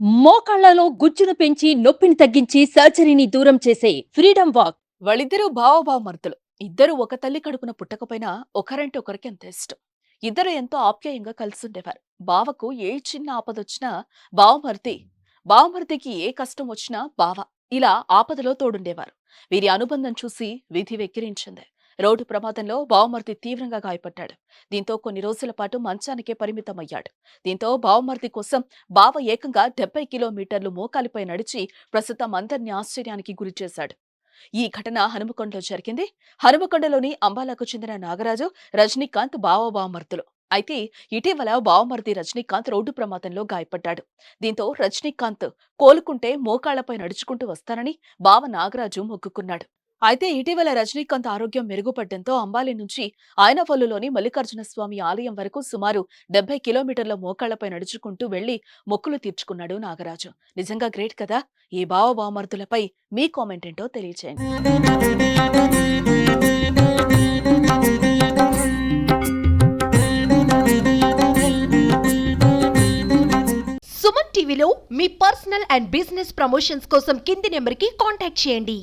మోకాళ్లలో గుజ్జును పెంచి నొప్పిని తగ్గించి సర్జరీని దూరం చేసే ఫ్రీడమ్ వాక్. వాళ్ళిద్దరూ బావబావమరుదులు. ఇద్దరు ఒక తల్లి కడుపున పుట్టకపోయినా ఒకరంటే ఒకరికి ఎంత ఇష్టం. ఇద్దరు ఎంతో ఆప్యాయంగా కలిసుండేవారు. బావకు ఏ చిన్న ఆపదొచ్చినా బావమరిది, బావమరిదికి ఏ కష్టం వచ్చినా బావ, ఇలా ఆపదలో తోడుండేవారు. వీరి అనుబంధం చూసి విధి వెక్కిరించింది. రోడ్డు ప్రమాదంలో బావమరిది తీవ్రంగా గాయపడ్డాడు. దీంతో కొన్ని రోజుల పాటు మంచానికే పరిమితమయ్యాడు. దీంతో బావమరిది కోసం బావ ఏకంగా 70 కిలోమీటర్లు మోకాలిపై నడిచి ప్రస్తుతం అందరినీ ఆశ్చర్యానికి గురిచేశాడు. ఈ ఘటన హనుమకొండలో జరిగింది. హనుమకొండలోని అంబాలకు చెందిన నాగరాజు, రజనీకాంత్ బావబావమర్దులు. అయితే ఇటీవల బావమరిది రజనీకాంత్ రోడ్డు ప్రమాదంలో గాయపడ్డాడు. దీంతో రజనీకాంత్ కోలుకుంటే మోకాళ్లపై నడుచుకుంటూ వస్తానని బావ నాగరాజు మొక్కుకున్నాడు. అయితే ఇటీవల రజనీకాంత్ ఆరోగ్యం మెరుగుపడడంతో అంబాలి నుంచి ఆయనవల్లులోని మల్లికార్జున స్వామి ఆలయం వరకు సుమారు 70 కిలోమీటర్ల మోకాళ్లపై నడుచుకుంటూ వెళ్లి మొక్కులు తీర్చుకున్నాడు నాగరాజు. నిజంగా గ్రేట్ కదా. ఈ బావబావమర్దులపై మీ కామెంట్ ఏంటో తెలియచేయండి. సుమన్ టీవీలో మీ పర్సనల్ అండ్ బిజినెస్ ప్రమోషన్స్ కోసం కింది నెంబర్కి కాంటాక్ట్ చేయండి.